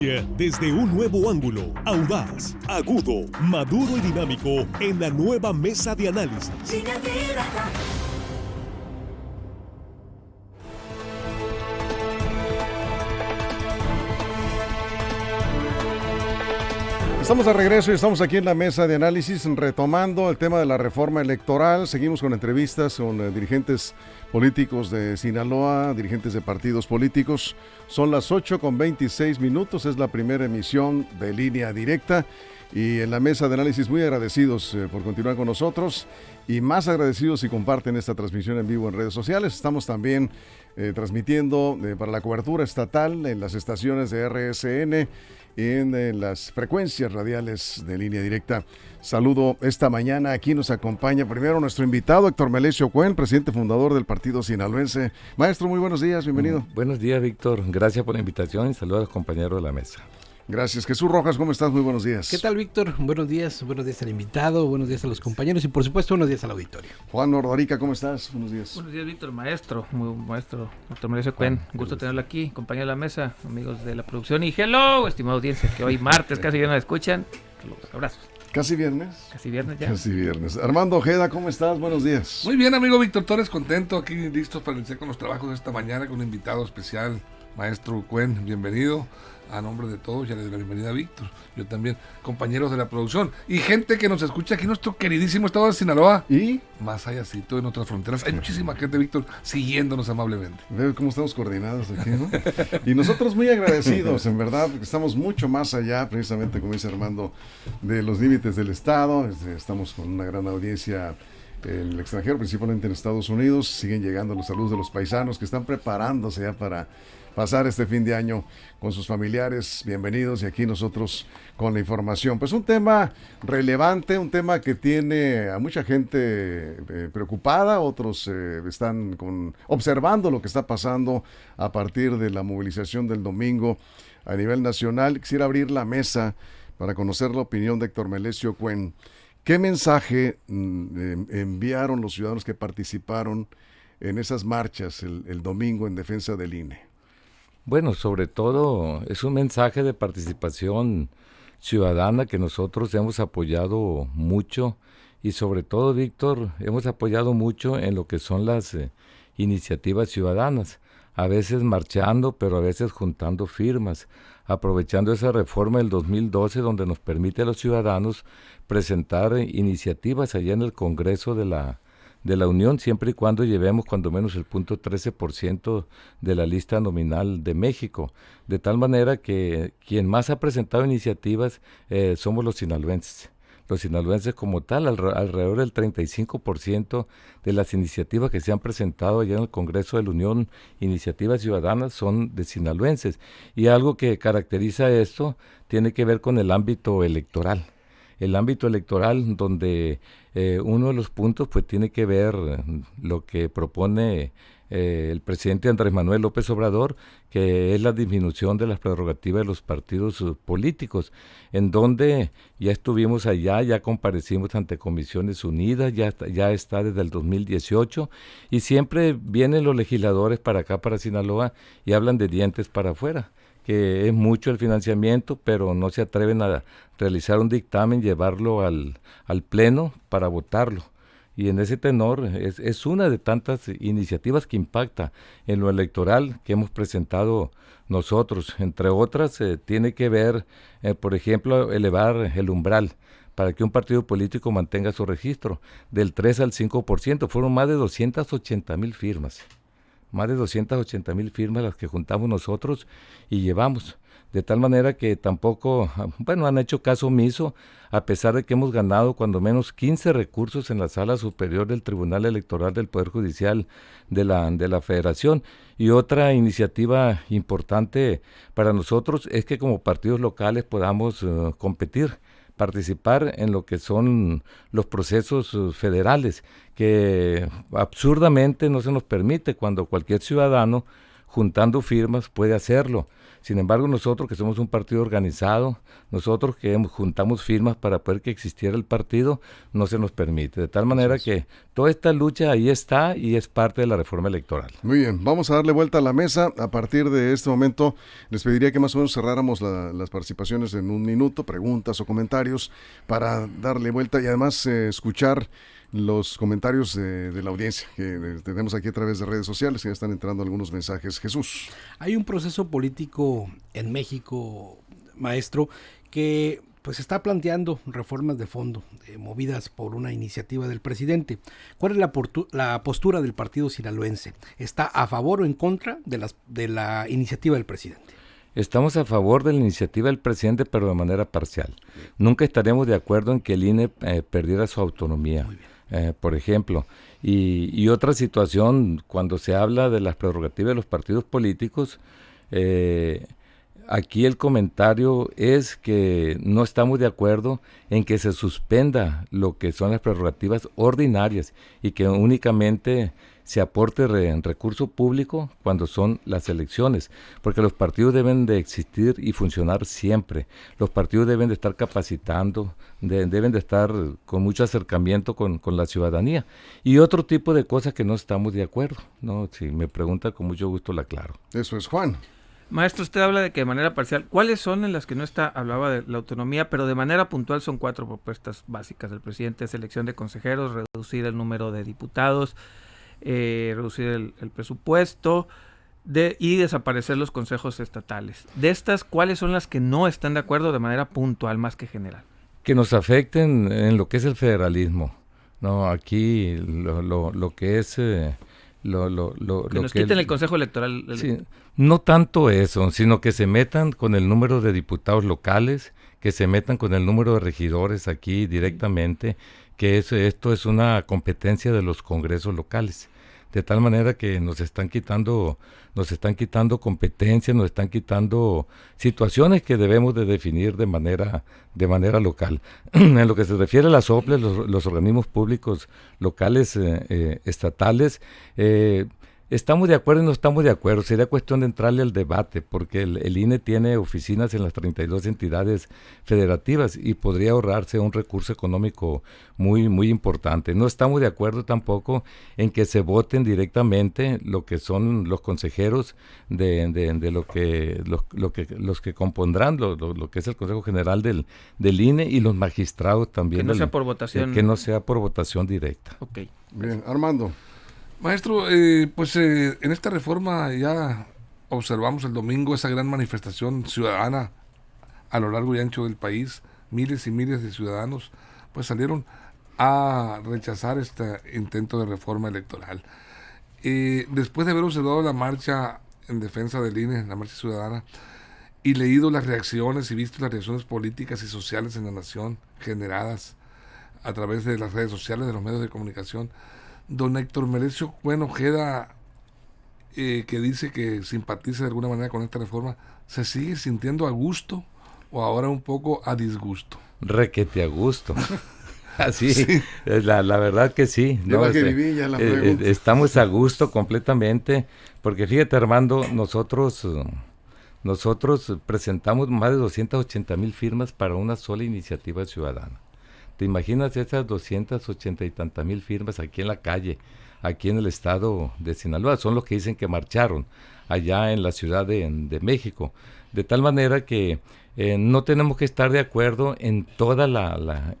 Desde un nuevo ángulo, audaz, agudo, maduro y dinámico en la nueva mesa de análisis. Estamos de regreso y estamos aquí en la mesa de análisis retomando el tema de la reforma electoral. Seguimos con entrevistas con dirigentes políticos de Sinaloa, dirigentes de partidos políticos. Son las 8:26, es la primera emisión de Línea Directa. Y en la mesa de análisis muy agradecidos por continuar con nosotros y más agradecidos si comparten esta transmisión en vivo en redes sociales. Estamos también transmitiendo para la cobertura estatal en las estaciones de RSN, en las frecuencias radiales de Línea Directa. Saludo esta mañana, aquí nos acompaña primero nuestro invitado Héctor Melesio Cuen, presidente fundador del Partido Sinaloense. Maestro, muy buenos días, bienvenido. Buenos días, Víctor, gracias por la invitación y saludos a los compañeros de la mesa. Gracias. Jesús Rojas, ¿cómo estás? Muy buenos días. ¿Qué tal, Víctor? Buenos días al invitado, buenos días a los compañeros y por supuesto buenos días al auditorio. Juan Ordorica, ¿cómo estás? Buenos días. Buenos días, Víctor, maestro, Héctor Melesio Cuen, gusto tenerlo aquí, compañero de la mesa, amigos de la producción y hello, estimada audiencia, que hoy martes casi ya nos escuchan, los abrazos. ¿Casi viernes? Casi viernes ya. Casi viernes. Armando Ojeda, ¿cómo estás? Buenos días. Muy bien, amigo Víctor Torres, contento aquí, listos para iniciar con los trabajos de esta mañana con un invitado especial, maestro Cuen, bienvenido. A nombre de todos, ya les doy la bienvenida a Víctor, yo también, compañeros de la producción y gente que nos escucha aquí en nuestro queridísimo estado de Sinaloa y más allá, en otras fronteras. Hay muchísima gente, Víctor, siguiéndonos amablemente. Veo cómo estamos coordinados aquí, ¿no? Y nosotros muy agradecidos, en verdad, porque estamos mucho más allá, precisamente como dice Armando, de los límites del estado. Estamos con una gran audiencia en el extranjero, principalmente en Estados Unidos. Siguen llegando los saludos de los paisanos que están preparándose ya para pasar este fin de año con sus familiares. Bienvenidos, y aquí nosotros con la información. Pues un tema relevante, un tema que tiene a mucha gente preocupada, otros están observando lo que está pasando a partir de la movilización del domingo a nivel nacional. Quisiera abrir la mesa para conocer la opinión de Héctor Melesio Cuen. ¿Qué mensaje enviaron los ciudadanos que participaron en esas marchas el domingo en defensa del INE? Bueno, sobre todo es un mensaje de participación ciudadana que nosotros hemos apoyado mucho y sobre todo, Víctor, hemos apoyado mucho en lo que son las iniciativas ciudadanas, a veces marchando, pero a veces juntando firmas, aprovechando esa reforma del 2012 donde nos permite a los ciudadanos presentar iniciativas allá en el Congreso de la Unión, siempre y cuando llevemos cuando menos el 0.13% de la lista nominal de México, de tal manera que quien más ha presentado iniciativas somos los sinaloenses. Los sinaloenses como tal, alrededor del 35% de las iniciativas que se han presentado allá en el Congreso de la Unión, iniciativas ciudadanas, son de sinaloenses. Y algo que caracteriza esto tiene que ver con el ámbito electoral. El ámbito electoral donde uno de los puntos pues tiene que ver lo que propone el presidente Andrés Manuel López Obrador, que es la disminución de las prerrogativas de los partidos políticos, en donde ya estuvimos allá, ya comparecimos ante Comisiones Unidas, ya está desde el 2018, y siempre vienen los legisladores para acá, para Sinaloa, y hablan de dientes para afuera, que es mucho el financiamiento, pero no se atreven a realizar un dictamen, llevarlo al pleno para votarlo. Y en ese tenor es una de tantas iniciativas que impacta en lo electoral que hemos presentado nosotros. Entre otras, tiene que ver, por ejemplo, elevar el umbral para que un partido político mantenga su registro del 3 al 5%. Fueron más de 280,000 firmas. Más de 280,000 firmas las que juntamos nosotros y llevamos. De tal manera que tampoco, han hecho caso omiso, a pesar de que hemos ganado cuando menos 15 recursos en la Sala Superior del Tribunal Electoral del Poder Judicial de la Federación. Y otra iniciativa importante para nosotros es que como partidos locales podamos competir, participar en lo que son los procesos federales, que absurdamente no se nos permite cuando cualquier ciudadano juntando firmas puede hacerlo. Sin embargo, nosotros que somos un partido organizado, nosotros que juntamos firmas para poder que existiera el partido, no se nos permite. De tal manera que toda esta lucha ahí está y es parte de la reforma electoral. Muy bien, vamos a darle vuelta a la mesa. A partir de este momento les pediría que más o menos cerráramos las participaciones en un minuto, preguntas o comentarios, para darle vuelta y además escuchar los comentarios de la audiencia que tenemos aquí a través de redes sociales, que ya están entrando algunos mensajes. Jesús. Hay un proceso político en México, maestro, que pues está planteando reformas de fondo, movidas por una iniciativa del presidente. ¿Cuál es la postura del partido sinaloense? ¿Está a favor o en contra de la iniciativa del presidente? Estamos a favor de la iniciativa del presidente, pero de manera parcial. Nunca estaremos de acuerdo en que el INE perdiera su autonomía. Por ejemplo, y otra situación, cuando se habla de las prerrogativas de los partidos políticos, aquí el comentario es que no estamos de acuerdo en que se suspenda lo que son las prerrogativas ordinarias y que únicamente se aporte recurso público cuando son las elecciones, porque los partidos deben de existir y funcionar siempre. Los partidos deben de estar capacitando, deben de estar con mucho acercamiento con la ciudadanía y otro tipo de cosas que no estamos de acuerdo, ¿no? Si me pregunta, con mucho gusto la aclaro. Eso es, Juan. Maestro, usted habla de que de manera parcial, ¿cuáles son en las que no está? Hablaba de la autonomía, pero de manera puntual son 4 propuestas básicas del presidente: selección de consejeros, reducir el número de diputados, reducir el presupuesto y desaparecer los consejos estatales. De estas, ¿cuáles son las que no están de acuerdo de manera puntual más que general? Que nos afecten en lo que es el federalismo, ¿no? Aquí lo que es... que nos quiten el Consejo Electoral. Sí, no tanto eso, sino que se metan con el número de diputados locales, que se metan con el número de regidores aquí directamente, que esto es una competencia de los congresos locales. De tal manera que nos están quitando competencias, nos están quitando situaciones que debemos de definir de manera local. En lo que se refiere a las OPLES, los organismos públicos locales, estatales, estamos de acuerdo y no estamos de acuerdo. Sería cuestión de entrarle al debate, porque el INE tiene oficinas en las 32 entidades federativas y podría ahorrarse un recurso económico muy, muy importante. No estamos de acuerdo tampoco en que se voten directamente lo que son los consejeros de los que compondrán lo que es el Consejo General del INE y los magistrados también. Que no sea por votación. Que no sea por votación directa. Ok. Bien, Armando. Maestro, en esta reforma ya observamos el domingo esa gran manifestación ciudadana a lo largo y ancho del país. Miles y miles de ciudadanos pues salieron a rechazar este intento de reforma electoral. Después de haber observado la marcha en defensa del INE, la marcha ciudadana, y leído las reacciones y visto las reacciones políticas y sociales en la nación generadas a través de las redes sociales, de los medios de comunicación, don Héctor Merecio Cuen Ojeda, que dice que simpatiza de alguna manera con esta reforma, ¿se sigue sintiendo a gusto o ahora un poco a disgusto? Requete a gusto. Así, sí. La verdad que sí. ¿No? Estamos a gusto completamente, porque fíjate, Armando, nosotros presentamos más de 280,000 firmas para una sola iniciativa ciudadana. ¿Te imaginas esas 280 y tantas mil firmas aquí en la calle, aquí en el estado de Sinaloa? Son los que dicen que marcharon allá en la Ciudad de México. De tal manera que no tenemos que estar de acuerdo en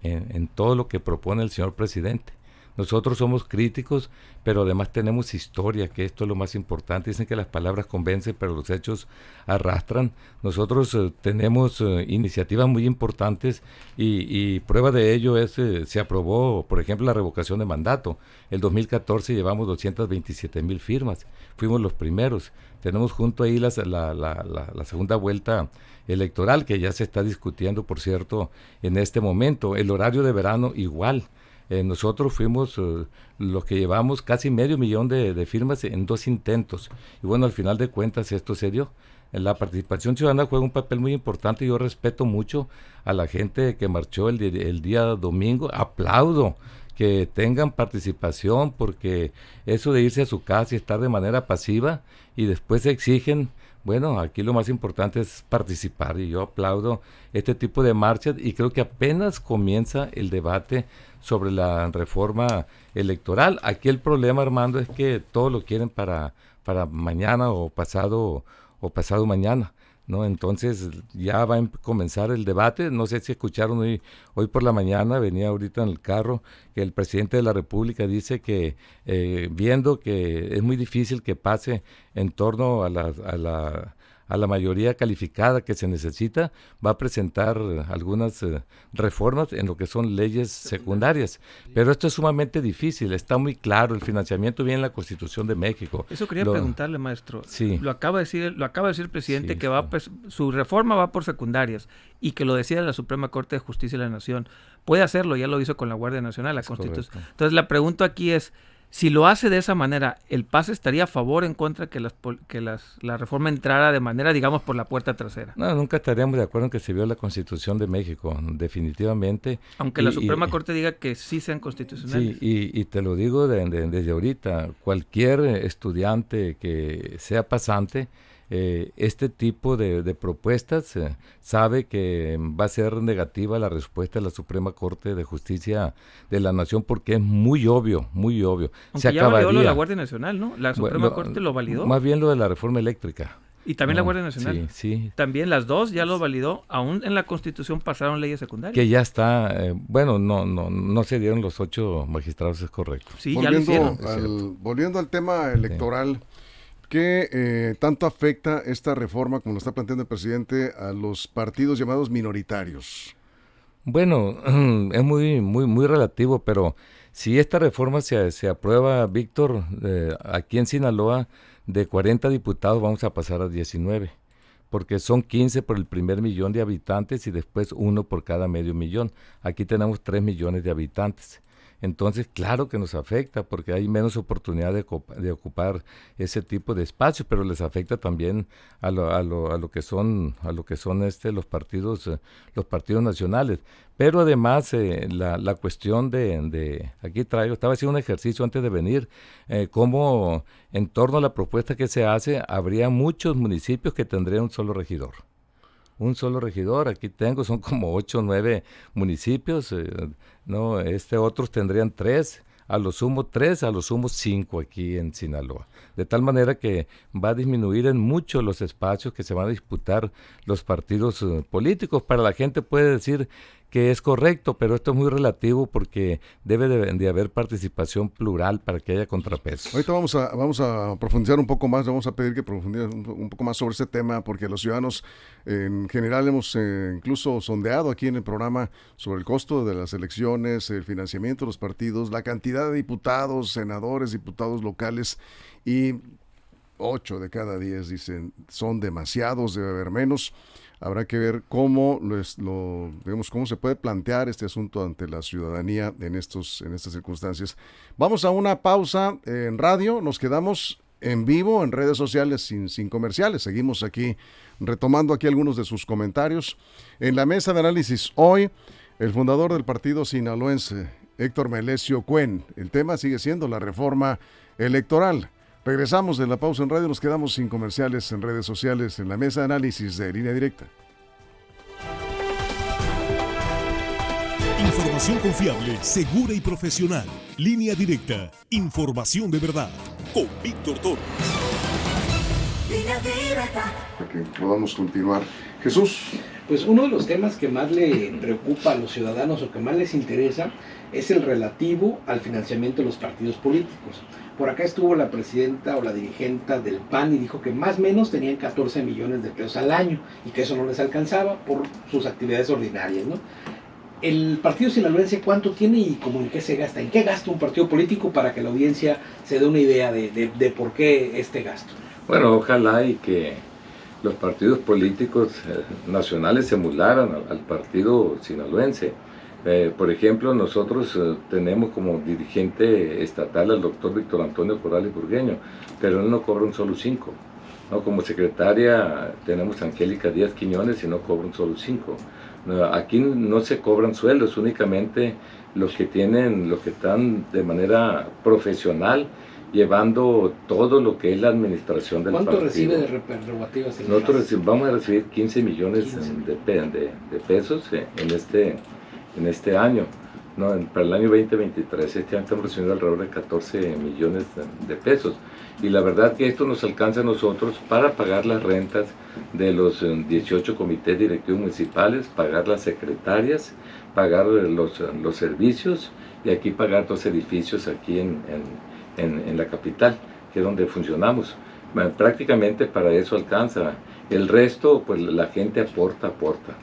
en todo lo que propone el señor presidente. Nosotros somos críticos, pero además tenemos historia, que esto es lo más importante. Dicen que las palabras convencen, pero los hechos arrastran. Nosotros tenemos iniciativas muy importantes y prueba de ello es, se aprobó, por ejemplo, la revocación de mandato. El 2014 llevamos 227,000 firmas, fuimos los primeros. Tenemos junto ahí la segunda vuelta electoral, que ya se está discutiendo, por cierto, en este momento. El horario de verano igual. Nosotros fuimos los que llevamos casi 500,000 de firmas en 2 intentos. Y bueno, al final de cuentas esto se dio. La participación ciudadana juega un papel muy importante. Yo respeto mucho a la gente que marchó el día domingo. Aplaudo que tengan participación, porque eso de irse a su casa y estar de manera pasiva y después exigen, Bueno, aquí lo más importante es participar y yo aplaudo este tipo de marchas y creo que apenas comienza el debate sobre la reforma electoral. Aquí el problema, Armando, es que todos lo quieren para mañana o pasado mañana, ¿no? Entonces ya va a comenzar el debate. No sé si escucharon hoy por la mañana, venía ahorita en el carro, que el presidente de la República dice que viendo que es muy difícil que pase en torno a la mayoría calificada que se necesita, va a presentar algunas reformas en lo que son leyes secundarias. Pero esto es sumamente difícil, está muy claro, el financiamiento viene en la Constitución de México. Eso quería preguntarle, maestro. Sí. Lo acaba de decir el presidente, Sí, que su reforma va por secundarias y que lo decida la Suprema Corte de Justicia de la Nación. Puede hacerlo, ya lo hizo con la Guardia Nacional, la Constitución. Correcto. Entonces la pregunta aquí es, si lo hace de esa manera, ¿el PAS estaría a favor o en contra que la reforma entrara de manera, digamos, por la puerta trasera? No, nunca estaríamos de acuerdo en que se viola la Constitución de México, definitivamente. Aunque la Suprema Corte diga que sí sean constitucionales. Sí, y te lo digo desde ahorita, cualquier estudiante que sea pasante, este tipo de propuestas sabe que va a ser negativa la respuesta de la Suprema Corte de Justicia de la Nación porque es muy obvio, muy obvio. Aunque ya validó lo de la Guardia Nacional, ¿no? La Suprema Corte lo validó. Más bien lo de la reforma eléctrica. Y también la Guardia Nacional. Sí. También las dos ya lo validó. Aún en la Constitución pasaron leyes secundarias. Que ya está, no se dieron los 8 magistrados, es correcto. Sí, ya lo hicieron. Volviendo al tema electoral, ¿qué tanto afecta esta reforma, como lo está planteando el presidente, a los partidos llamados minoritarios? Bueno, es muy relativo, pero si esta reforma se aprueba, Víctor, aquí en Sinaloa, de 40 diputados vamos a pasar a 19, porque son 15 por el primer millón de habitantes y después 1 por cada medio millón. Aquí tenemos 3 millones de habitantes. Entonces, claro que nos afecta porque hay menos oportunidad de ocupar ese tipo de espacios, pero les afecta también a lo que son los partidos nacionales. Pero además la cuestión aquí estaba haciendo un ejercicio antes de venir, cómo en torno a la propuesta que se hace habría muchos municipios que tendrían un solo regidor. Aquí son como 8 o 9 municipios, otros tendrían 3, a lo sumo 5 aquí en Sinaloa. De tal manera que va a disminuir en mucho los espacios que se van a disputar los partidos políticos. Para la gente puede decir que es correcto, pero esto es muy relativo porque debe de haber participación plural para que haya contrapesos. Ahorita vamos a profundizar un poco más, vamos a pedir que profundice un poco más sobre este tema, porque los ciudadanos en general hemos incluso sondeado aquí en el programa sobre el costo de las elecciones, el financiamiento de los partidos, la cantidad de diputados, senadores, diputados locales, y 8 de cada 10 dicen son demasiados, debe haber menos. Habrá que ver cómo se puede plantear este asunto ante la ciudadanía en estas circunstancias. Vamos a una pausa en radio, nos quedamos en vivo en redes sociales sin comerciales. Seguimos aquí retomando aquí algunos de sus comentarios. En la mesa de análisis hoy, el fundador del partido sinaloense, Héctor Melesio Cuen. El tema sigue siendo la reforma electoral. Regresamos de la pausa en radio, nos quedamos sin comerciales en redes sociales en la mesa de análisis de Línea Directa. Información confiable, segura y profesional. Línea Directa. Información de verdad. Con Víctor Torres. Línea Directa. Para que podamos continuar. Jesús. Pues uno de los temas que más le preocupa a los ciudadanos o que más les interesa es el relativo al financiamiento de los partidos políticos. Por acá estuvo la presidenta o la dirigente del PAN y dijo que más o menos tenían 14 millones de pesos al año y que eso no les alcanzaba por sus actividades ordinarias, ¿no? El partido sinaloense, ¿cuánto tiene y cómo en qué se gasta? ¿En qué gasta un partido político para que la audiencia se dé una idea de por qué este gasto? Bueno, ojalá y que los partidos políticos nacionales se emularan al partido sinaloense. Por ejemplo, nosotros tenemos como dirigente estatal al doctor Víctor Antonio Corrales Burgueño, pero él no cobra un solo 5. ¿No? Como secretaria tenemos a Angélica Díaz Quiñones y no cobra un solo 5. Aquí no se cobran sueldos, únicamente los que están de manera profesional llevando todo lo que es la administración del partido. ¿Cuánto recibe de prerrogativas? Nosotros vamos a recibir 15 millones de pesos en este año. No, para el año 2023, este año estamos recibiendo alrededor de 14 millones de pesos. Y la verdad que esto nos alcanza a nosotros para pagar las rentas de los 18 comités directivos municipales, pagar las secretarias, pagar los servicios y aquí pagar 2 edificios aquí en la capital, que es donde funcionamos. Prácticamente para eso alcanza. El resto, pues la gente aporta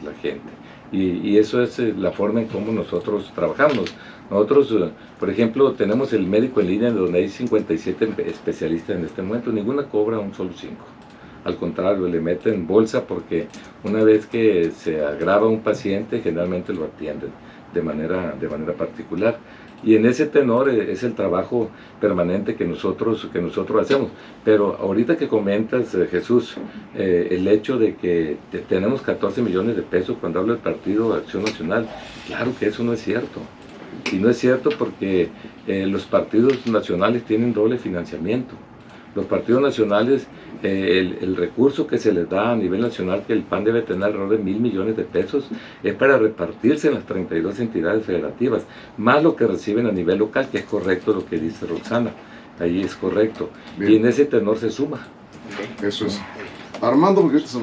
la gente. Y eso es la forma en cómo nosotros trabajamos. Nosotros, por ejemplo, tenemos el médico en línea donde hay 57 especialistas en este momento, ninguna cobra un solo 5. Al contrario, le meten bolsa porque una vez que se agrava un paciente, generalmente lo atienden de manera particular. Y en ese tenor es el trabajo permanente que nosotros hacemos. Pero ahorita que comentas, Jesús, el hecho de que tenemos 14 millones de pesos cuando habla del Partido Acción Nacional, claro que eso no es cierto. Y no es cierto porque los partidos nacionales tienen doble financiamiento. Los partidos nacionales, el recurso que se les da a nivel nacional, que el PAN debe tener alrededor de 1,000 millones de pesos, es para repartirse en las 32 entidades federativas, más lo que reciben a nivel local, que es correcto lo que dice Roxana, ahí es correcto. Bien. Y en ese tenor se suma. Eso es. Armando, porque se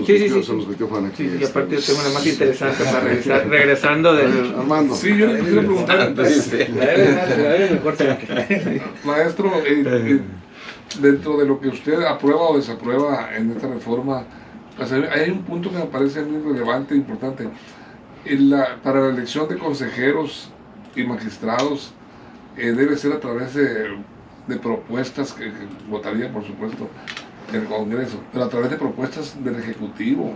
nos metió Juan aquí. Sí, y aparte es una más interesante para regresando del... Armando. Sí, yo le quiero preguntar antes. Maestro, dentro de lo que usted aprueba o desaprueba en esta reforma, pues hay un punto que me parece muy relevante e importante. Para la elección de consejeros y magistrados debe ser a través de propuestas que votaría, por supuesto, el Congreso, pero a través de propuestas del Ejecutivo,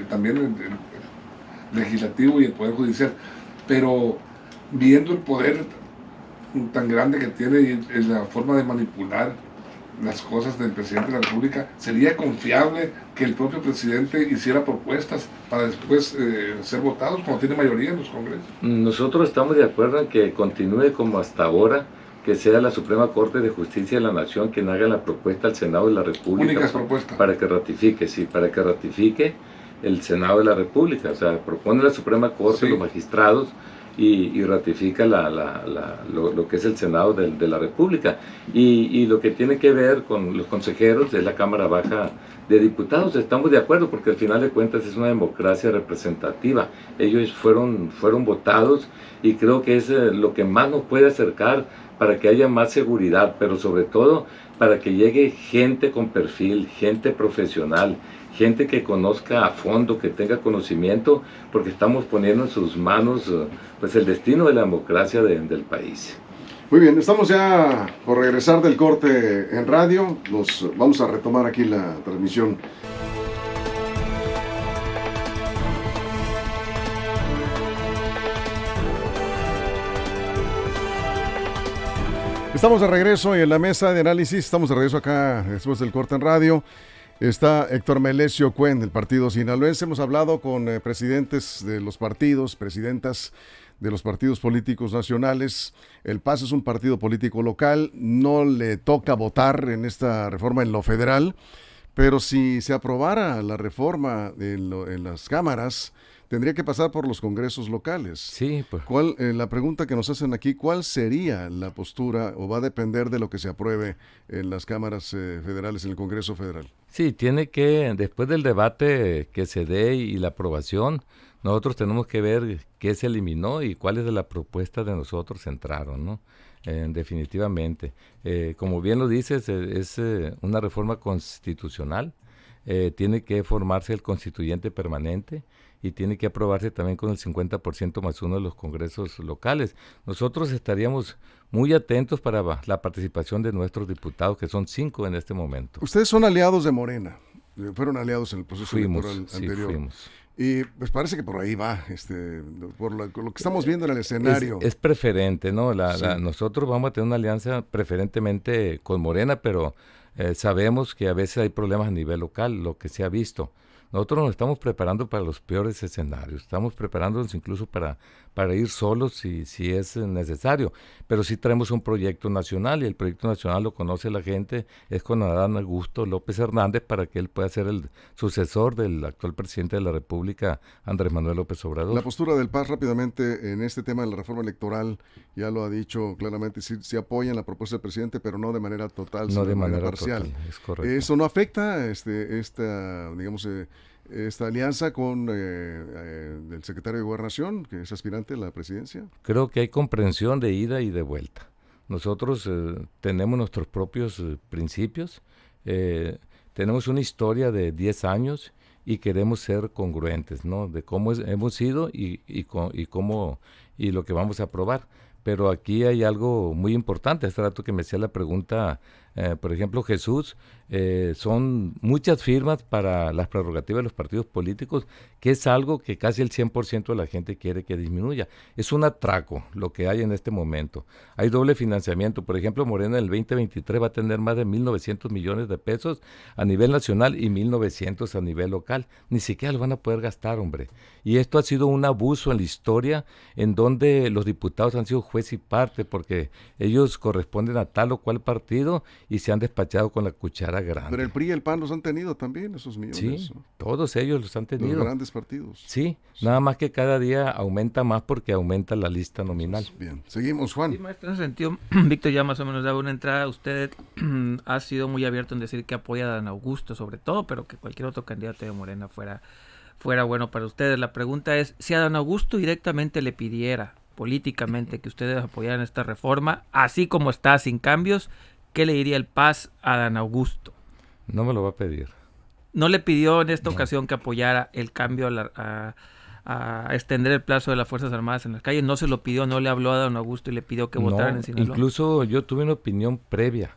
también el Legislativo y el Poder Judicial. Pero viendo el poder tan grande que tiene y la forma de manipular las cosas del presidente de la República, ¿sería confiable que el propio presidente hiciera propuestas para después ser votados como tiene mayoría en los congresos? Nosotros estamos de acuerdo en que continúe como hasta ahora, que sea la Suprema Corte de Justicia de la Nación quien haga la propuesta al Senado de la República. Únicas propuestas. Para que ratifique el Senado de la República. O sea, propone la Suprema Corte, los magistrados, y ratifica lo que es el Senado de la República. Y lo que tiene que ver con los consejeros es la Cámara Baja de Diputados. Estamos de acuerdo porque al final de cuentas es una democracia representativa. Ellos fueron votados y creo que es lo que más nos puede acercar para que haya más seguridad, pero sobre todo para que llegue gente con perfil, gente profesional, gente que conozca a fondo, que tenga conocimiento, porque estamos poniendo en sus manos pues el destino de la democracia del país. Muy bien, estamos ya por regresar del corte en radio. Vamos a retomar aquí la transmisión. Estamos de regreso en la mesa de análisis. Estamos de regreso acá después del corte en radio. Está Héctor Melesio Cuen del Partido Sinaloense. Hemos hablado con presidentes de los partidos, presidentas de los partidos políticos nacionales. El PAS es un partido político local, no le toca votar en esta reforma en lo federal, pero si se aprobara la reforma en las cámaras, tendría que pasar por los congresos locales. Sí, pues. La pregunta que nos hacen aquí, ¿cuál sería la postura o va a depender de lo que se apruebe en las cámaras federales, en el Congreso Federal? Sí, tiene que, después del debate que se dé y la aprobación, nosotros tenemos que ver qué se eliminó y cuáles de las propuestas de nosotros entraron, ¿no? Definitivamente. Como bien lo dices, es una reforma constitucional. Tiene que formarse el constituyente permanente y tiene que aprobarse también con el 50% más uno de los congresos locales. Nosotros estaríamos muy atentos para la participación de nuestros diputados, que son 5 en este momento. Ustedes son aliados de Morena, fueron aliados en el proceso electoral anterior. Fuimos. Y pues parece que por ahí va, por lo que estamos viendo en el escenario. Es preferente, ¿no? Nosotros vamos a tener una alianza preferentemente con Morena, pero sabemos que a veces hay problemas a nivel local, lo que se ha visto. Nosotros nos estamos preparando para los peores escenarios, estamos preparándonos incluso para ir solos si es necesario, pero sí traemos un proyecto nacional y el proyecto nacional lo conoce la gente, es con Adán Augusto López Hernández para que él pueda ser el sucesor del actual presidente de la República, Andrés Manuel López Obrador. La postura del PAS rápidamente en este tema de la reforma electoral, ya lo ha dicho claramente, sí apoyan la propuesta del presidente, pero no de manera total, No sino de manera parcial. total, es correcto. ¿Eso no afecta esta alianza con el secretario de Gobernación, que es aspirante a la presidencia? Creo que hay comprensión de ida y de vuelta. Nosotros tenemos nuestros propios principios, tenemos una historia de 10 años y queremos ser congruentes, ¿no? De cómo hemos sido y cómo y lo que vamos a aprobar. Pero aquí hay algo muy importante. Hace rato que me hacía la pregunta, por ejemplo, Jesús, son muchas firmas para las prerrogativas de los partidos políticos, que es algo que casi el 100% de la gente quiere que disminuya. Es un atraco lo que hay en este momento. Hay doble financiamiento. Por ejemplo, Morena en el 2023 va a tener más de 1.900 millones de pesos a nivel nacional y 1.900 a nivel local. Ni siquiera lo van a poder gastar, hombre. Y esto ha sido un abuso en la historia, en donde los diputados han sido juez y parte, porque ellos corresponden a tal o cual partido y se han despachado con la cuchara grande. Pero el PRI y el PAN los han tenido también, esos millones. Sí, ¿no? todos ellos los han tenido. Los grandes partidos. Sí, nada más que cada día aumenta más porque aumenta la lista nominal. Bien, seguimos, Juan. Sí, maestro, en ese sentido, Víctor ya más o menos daba una entrada. Usted ha sido muy abierto en decir que apoya a Dan Augusto sobre todo, pero que cualquier otro candidato de Morena fuera bueno para ustedes. La pregunta es, si a Dan Augusto directamente le pidiera políticamente que ustedes apoyaran esta reforma, así como está, sin cambios, ¿qué le diría el PAS a Dan Augusto? No me lo va a pedir. ¿No le pidió en esta ocasión que apoyara el cambio a extender el plazo de las Fuerzas Armadas en las calles? ¿No se lo pidió, no le habló a Dan Augusto y le pidió que votaran en Sinaloa? Incluso yo tuve una opinión previa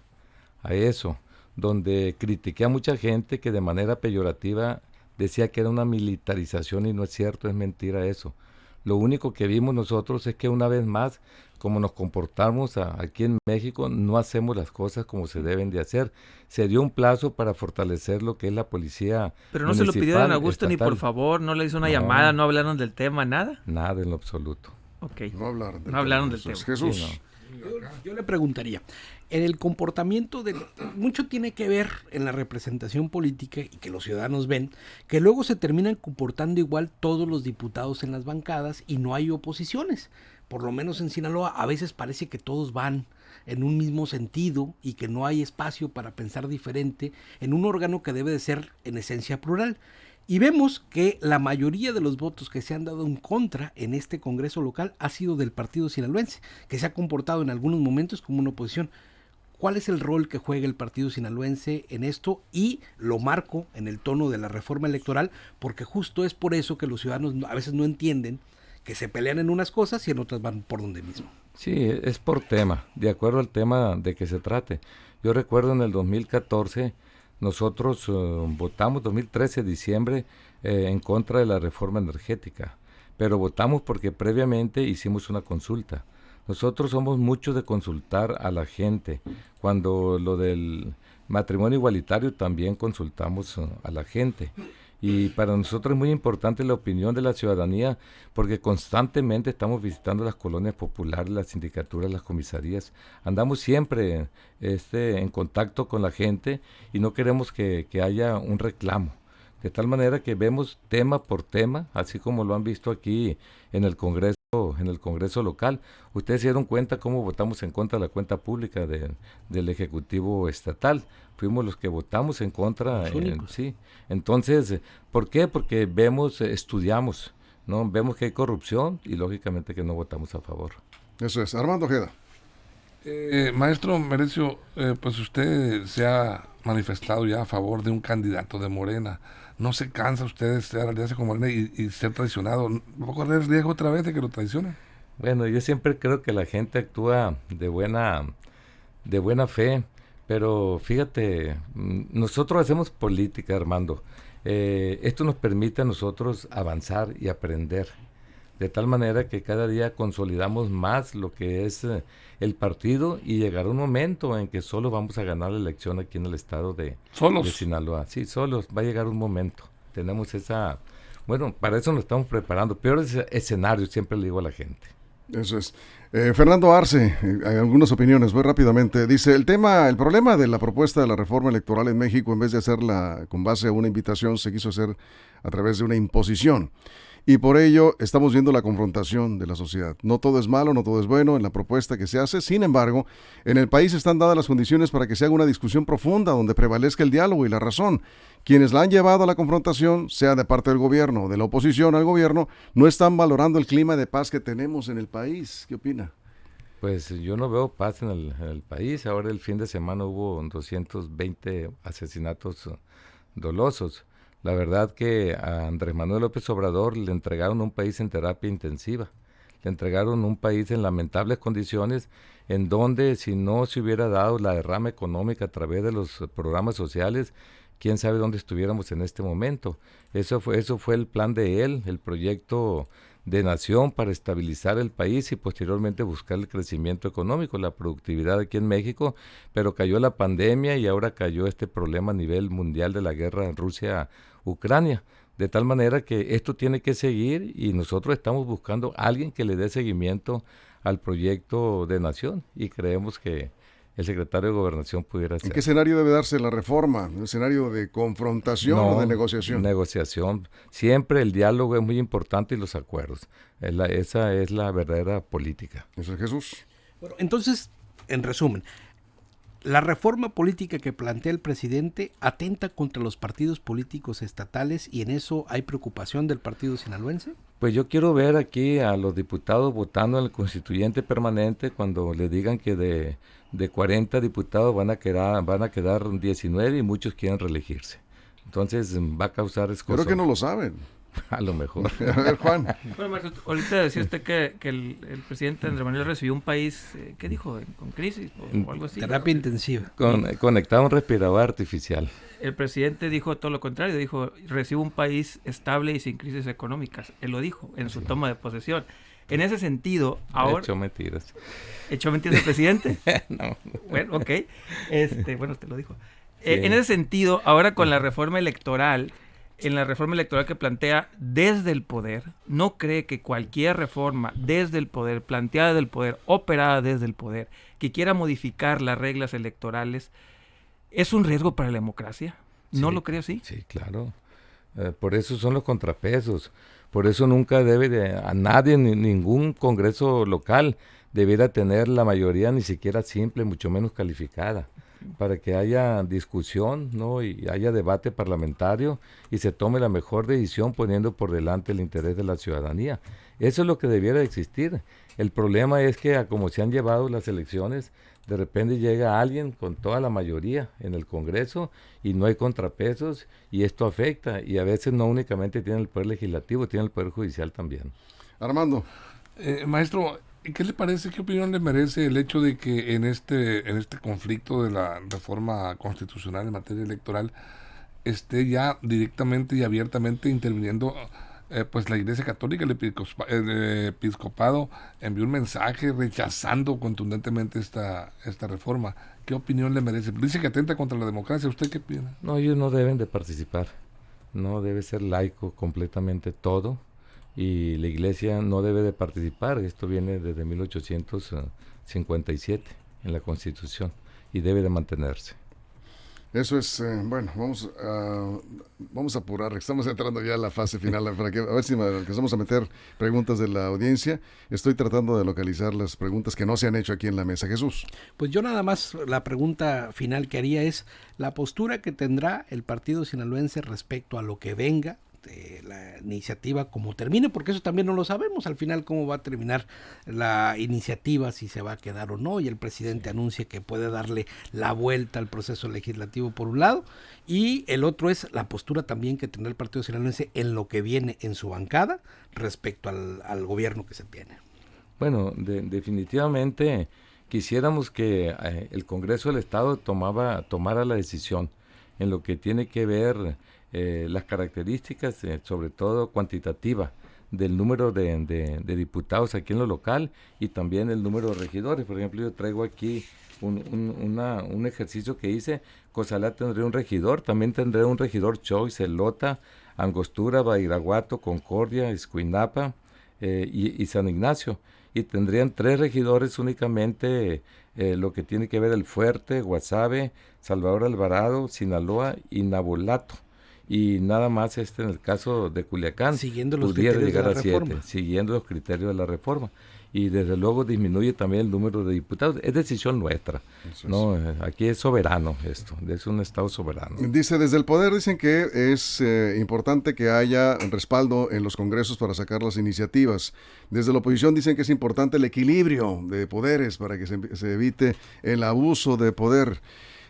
a eso, donde critiqué a mucha gente que de manera peyorativa decía que era una militarización y no es cierto, es mentira eso. Lo único que vimos nosotros es que una vez más, como nos comportamos aquí en México, no hacemos las cosas como se deben de hacer. Se dio un plazo para fortalecer lo que es la policía. Pero no se lo pidió a Dan Augusto estatal. ni por favor, no le hizo una llamada, no hablaron del tema, nada. Nada en lo absoluto. Okay. No hablaron del tema. Jesús. Sí, no. Yo le preguntaría, en el comportamiento mucho tiene que ver en la representación política y que los ciudadanos ven, que luego se terminan comportando igual todos los diputados en las bancadas y no hay oposiciones. Por lo menos en Sinaloa a veces parece que todos van en un mismo sentido y que no hay espacio para pensar diferente en un órgano que debe de ser en esencia plural. Y vemos que la mayoría de los votos que se han dado en contra en este Congreso local ha sido del partido sinaloense, que se ha comportado en algunos momentos como una oposición. ¿Cuál es el rol que juega el partido sinaloense en esto? Y lo marco en el tono de la reforma electoral, porque justo es por eso que los ciudadanos a veces no entienden que se pelean en unas cosas y en otras van por donde mismo. Sí, es por tema, de acuerdo al tema de que se trate. Yo recuerdo en el 2014... Nosotros votamos 2013, diciembre, en contra de la reforma energética, pero votamos porque previamente hicimos una consulta. Nosotros somos muchos de consultar a la gente. Cuando lo del matrimonio igualitario también consultamos a la gente. Y para nosotros es muy importante la opinión de la ciudadanía porque constantemente estamos visitando las colonias populares, las sindicaturas, las comisarías. Andamos siempre en contacto con la gente y no queremos que haya un reclamo. De tal manera que vemos tema por tema, así como lo han visto aquí en el Congreso local. Ustedes se dieron cuenta cómo votamos en contra de la cuenta pública del Ejecutivo Estatal. Fuimos los que votamos en contra. Sí. Entonces, ¿por qué? Porque estudiamos, ¿no? Vemos que hay corrupción y lógicamente que no votamos a favor. Eso es. Armando Ojeda. Maestro Merecio, pues usted se ha manifestado ya a favor de un candidato de Morena. ¿No se cansa usted de estar alianza con Morena y ser traicionado? ¿Va a correr riesgo otra vez de que lo traicionen? Bueno, yo siempre creo que la gente actúa de buena fe, pero fíjate, nosotros hacemos política, Armando. Esto nos permite a nosotros avanzar y aprender, de tal manera que cada día consolidamos más lo que es el partido y llegará un momento en que solo vamos a ganar la elección aquí en el estado de Sinaloa. Sí, solos, va a llegar un momento. tenemos esa... Bueno, para eso nos estamos preparando. Peores escenarios, siempre le digo a la gente. Eso es. Fernando Arce, algunas opiniones, muy rápidamente. Dice, el problema de la propuesta de la reforma electoral en México, en vez de hacerla con base a una invitación, se quiso hacer a través de una imposición. Y por ello estamos viendo la confrontación de la sociedad. No todo es malo, no todo es bueno en la propuesta que se hace. Sin embargo, en el país están dadas las condiciones para que se haga una discusión profunda donde prevalezca el diálogo y la razón. Quienes la han llevado a la confrontación, sea de parte del gobierno o de la oposición al gobierno, no están valorando el clima de paz que tenemos en el país. ¿Qué opina? Pues yo no veo paz en el país. Ahora el fin de semana hubo 220 asesinatos dolosos. La verdad que a Andrés Manuel López Obrador le entregaron un país en terapia intensiva. Le entregaron un país en lamentables condiciones, en donde si no se hubiera dado la derrama económica a través de los programas sociales, quién sabe dónde estuviéramos en este momento. Eso fue el plan de él, el proyecto de nación para estabilizar el país y posteriormente buscar el crecimiento económico, la productividad aquí en México, pero cayó la pandemia y ahora cayó este problema a nivel mundial de la guerra en Rusia-Ucrania, de tal manera que esto tiene que seguir y nosotros estamos buscando a alguien que le dé seguimiento al proyecto de nación y creemos que el secretario de Gobernación pudiera ser. ¿En qué escenario debe darse la reforma? ¿Un escenario de confrontación o de negociación? Negociación. Siempre el diálogo es muy importante y los acuerdos. Esa es la verdadera política. Eso es Jesús. Bueno, entonces, en resumen, la reforma política que plantea el presidente atenta contra los partidos políticos estatales y en eso hay preocupación del partido sinaloense. Pues yo quiero ver aquí a los diputados votando en el constituyente permanente cuando le digan que de 40 diputados van a quedar 19 y muchos quieren reelegirse. Entonces va a causar escozor. Creo que no lo saben. A lo mejor. A ver, Juan. Bueno, Marcos, ahorita decía usted que el presidente Andrés Manuel recibió un país, ¿qué dijo? Con crisis o algo así. Terapia intensiva. Conectado a un respirador artificial. El presidente dijo todo lo contrario, dijo, recibo un país estable y sin crisis económicas. Él lo dijo en su toma de posesión. En ese sentido, ahora... Echó mentiras. ¿Echó mentiras el presidente? No. Bueno, ok. Bueno, usted lo dijo. Sí. En ese sentido, ahora con la reforma electoral, en la reforma electoral que plantea desde el poder, ¿no cree que cualquier reforma desde el poder, planteada desde el poder, operada desde el poder, que quiera modificar las reglas electorales, es un riesgo para la democracia? ¿No lo cree así? Sí, claro. Por eso son los contrapesos. Por eso nunca a nadie, ningún congreso local, debiera tener la mayoría ni siquiera simple, mucho menos calificada, para que haya discusión, ¿no? Y haya debate parlamentario y se tome la mejor decisión poniendo por delante el interés de la ciudadanía. Eso es lo que debiera existir. El problema es que a como se han llevado las elecciones, de repente llega alguien con toda la mayoría en el Congreso y no hay contrapesos y esto afecta y a veces no únicamente tiene el poder legislativo, tiene el poder judicial también. Armando. Maestro, ¿qué le parece, qué opinión le merece el hecho de que en este conflicto de la reforma constitucional en materia electoral esté ya directamente y abiertamente interviniendo pues la Iglesia Católica? El episcopado envió un mensaje rechazando contundentemente esta reforma. ¿Qué opinión le merece? Dice que atenta contra la democracia. ¿Usted qué opina? No, ellos no deben de participar. No debe ser laico completamente todo. Y la iglesia no debe de participar. Esto viene desde 1857 en la Constitución y debe de mantenerse. Eso es, bueno, vamos a apurar, estamos entrando ya a la fase final, para que, a ver si alcanzamos a meter preguntas de la audiencia. Estoy tratando de localizar las preguntas que no se han hecho aquí en la mesa. Jesús. Pues yo nada más la pregunta final que haría es la postura que tendrá el partido sinaloense respecto a lo que venga de la iniciativa como termine, porque eso también no lo sabemos al final cómo va a terminar la iniciativa, si se va a quedar o no, y el presidente anuncia que puede darle la vuelta al proceso legislativo por un lado, y el otro es la postura también que tendrá el partido sinaloense en lo que viene en su bancada respecto al gobierno que se tiene. Bueno, definitivamente quisiéramos que el Congreso del Estado tomara la decisión en lo que tiene que ver las características, sobre todo cuantitativa, del número de diputados aquí en lo local y también el número de regidores. Por ejemplo, yo traigo aquí un ejercicio que hice. Cozalá tendría un regidor, también tendría un regidor Choix, Lota, Angostura, Badiraguato, Concordia, Escuinapa y San Ignacio. Y tendrían 3 regidores únicamente, lo que tiene que ver el Fuerte, Guasave, Salvador Alvarado, Sinaloa y Nabolato. Y nada más en el caso de Culiacán, siguiendo los pudiera criterios llegar de la a 7, reforma. siguiendo los criterios de la reforma. Y desde luego disminuye también el número de diputados. Es decisión nuestra. No, aquí es soberano esto, es un Estado soberano. Dice, desde el poder dicen que es importante que haya respaldo en los congresos para sacar las iniciativas. Desde la oposición dicen que es importante el equilibrio de poderes para que se evite el abuso de poder.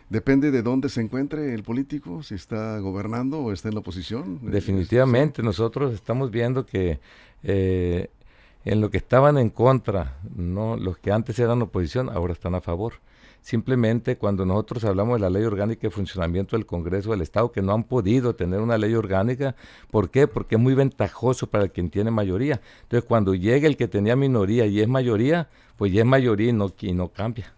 Depende de dónde se encuentre el político, si está gobernando o está en la oposición. Definitivamente, nosotros estamos viendo que en lo que estaban en contra, no, los que antes eran oposición, ahora están a favor. Simplemente cuando nosotros hablamos de la ley orgánica de funcionamiento del Congreso del Estado, que no han podido tener una ley orgánica, ¿por qué? Porque es muy ventajoso para quien tiene mayoría. Entonces cuando llegue el que tenía minoría y es mayoría, pues ya es mayoría y no cambia.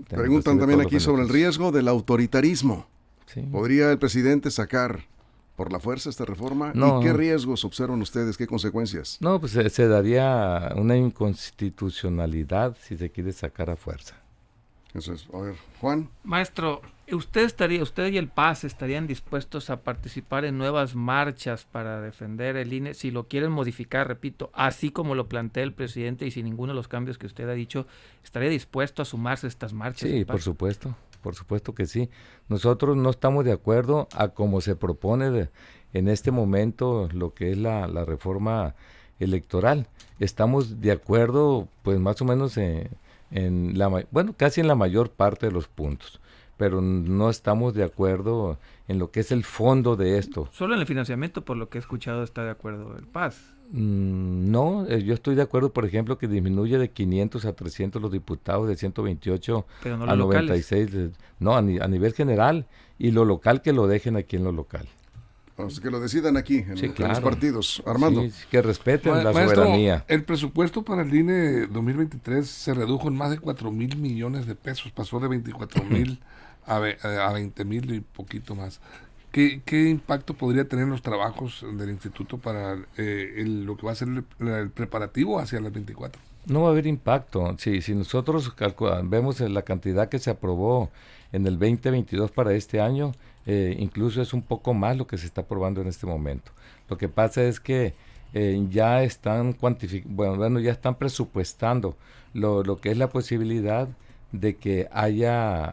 Preguntan también aquí sobre el riesgo del autoritarismo. Sí. ¿Podría el presidente sacar por la fuerza esta reforma? No. ¿Y qué riesgos observan ustedes? ¿Qué consecuencias? No, pues se daría una inconstitucionalidad si se quiere sacar a fuerza. Eso es. A ver, Juan. Maestro, usted y el PAS estarían dispuestos a participar en nuevas marchas para defender el INE, si lo quieren modificar, repito, así como lo plantea el presidente y sin ninguno de los cambios que usted ha dicho, ¿estaría dispuesto a sumarse a estas marchas? Sí, por supuesto que sí. Nosotros no estamos de acuerdo a cómo se propone en este momento lo que es la reforma electoral. Estamos de acuerdo, pues más o menos casi en la mayor parte de los puntos, pero no estamos de acuerdo en lo que es el fondo de esto. Solo en el financiamiento, por lo que he escuchado, está de acuerdo el PAS. No, yo estoy de acuerdo, por ejemplo, que disminuye de 500 a 300 los diputados, de 128 pero no a los 96, a nivel general, y lo local que lo dejen aquí en lo local. O sea, que lo decidan aquí, en Sí, los claro. partidos. Armando. Sí, que respeten la Maestro, soberanía. el presupuesto para el INE 2023 se redujo en más de 4,000 millones de pesos, pasó de 24,000 a 20,000 y poquito más. ¿Qué impacto podría tener en los trabajos del instituto para lo que va a ser el preparativo hacia las 24? No va a haber impacto. Si nosotros vemos la cantidad que se aprobó en el 2022 para este año, incluso es un poco más lo que se está aprobando en este momento. Lo que pasa es que ya están ya están presupuestando lo que es la posibilidad de que haya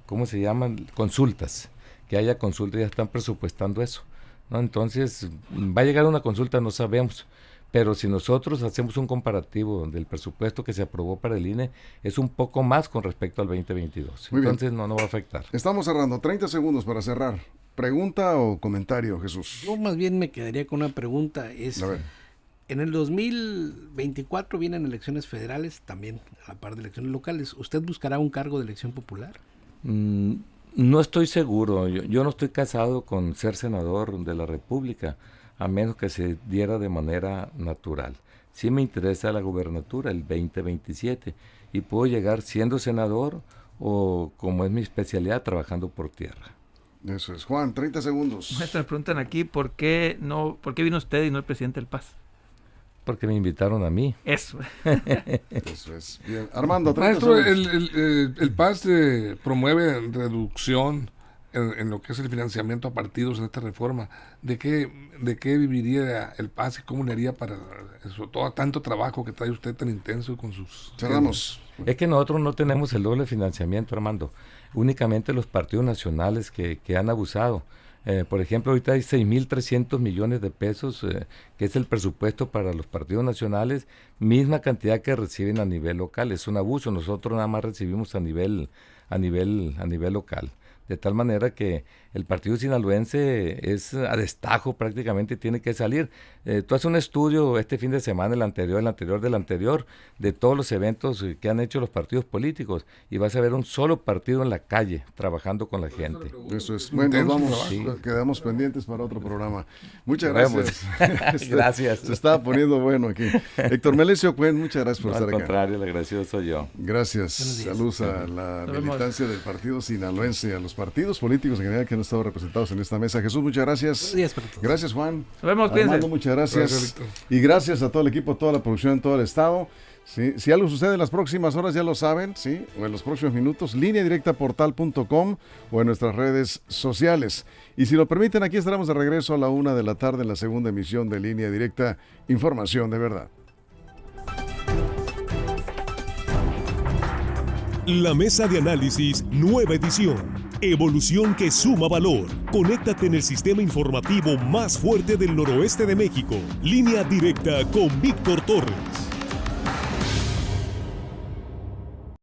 ¿cómo se llaman? Consultas. Que haya consultas, ya están presupuestando eso, ¿no? Entonces, va a llegar una consulta, no sabemos. Pero si nosotros hacemos un comparativo del presupuesto que se aprobó para el INE, es un poco más con respecto al 2022. Muy bien. Entonces no va a afectar. Estamos cerrando. 30 segundos para cerrar. ¿Pregunta o comentario, Jesús? Yo más bien me quedaría con una pregunta. A ver. En el 2024 vienen elecciones federales, también a par de elecciones locales. ¿Usted buscará un cargo de elección popular? No estoy seguro. Yo no estoy casado con ser senador de la República, a menos que se diera de manera natural. Sí me interesa la gubernatura el 2027 y puedo llegar siendo senador o, como es mi especialidad, trabajando por tierra. Eso es. Juan, 30 segundos. Maestro, me preguntan aquí por qué vino usted y no el presidente del PAS. Porque me invitaron a mí. Eso. Eso es. Bien. Armando, 30 Maestro, segundos. el PAS promueve reducción en lo que es el financiamiento a partidos en esta reforma. ¿De qué viviría el PAS y cómo le haría para todo tanto trabajo que trae usted tan intenso con sus... Cerramos. Es que nosotros no tenemos el doble financiamiento, Armando. Únicamente los partidos nacionales que han abusado. Por ejemplo, ahorita hay 6,300 millones de pesos, que es el presupuesto para los partidos nacionales, misma cantidad que reciben a nivel local. Es un abuso. Nosotros nada más recibimos a nivel local. De tal manera que el partido sinaloense es a destajo prácticamente, tiene que salir. Tú haces un estudio este fin de semana, el anterior, de todos los eventos que han hecho los partidos políticos y vas a ver un solo partido en la calle trabajando con la gente. Eso es. Bueno, vamos, Sí. quedamos pendientes para otro programa. Muchas Nos gracias. Gracias. Se estaba poniendo bueno aquí. Héctor Melesio Cuen, muchas gracias por No, estar al acá. contrario, el agradecido soy yo. Gracias. Buenos días. Saludos a la Nos vemos. militancia del partido sinaloense, a los partidos políticos en general que han estado representados en esta mesa. Jesús, muchas gracias. Buenos días para todos. Gracias, Juan. Nos vemos, cuídense. Armando, muchas gracias. Gracias, Víctor. Y gracias a todo el equipo, toda la producción en todo el estado. Sí, si algo sucede en las próximas horas, ya lo saben, ¿sí? O en los próximos minutos, lineadirectaportal.com o en nuestras redes sociales. Y si lo permiten, aquí estaremos de regreso a la 1 de la tarde en la segunda emisión de Línea Directa, Información de Verdad. La mesa de análisis, nueva edición. Evolución que suma valor. Conéctate en el sistema informativo más fuerte del noroeste de México. Línea Directa con Víctor Torres.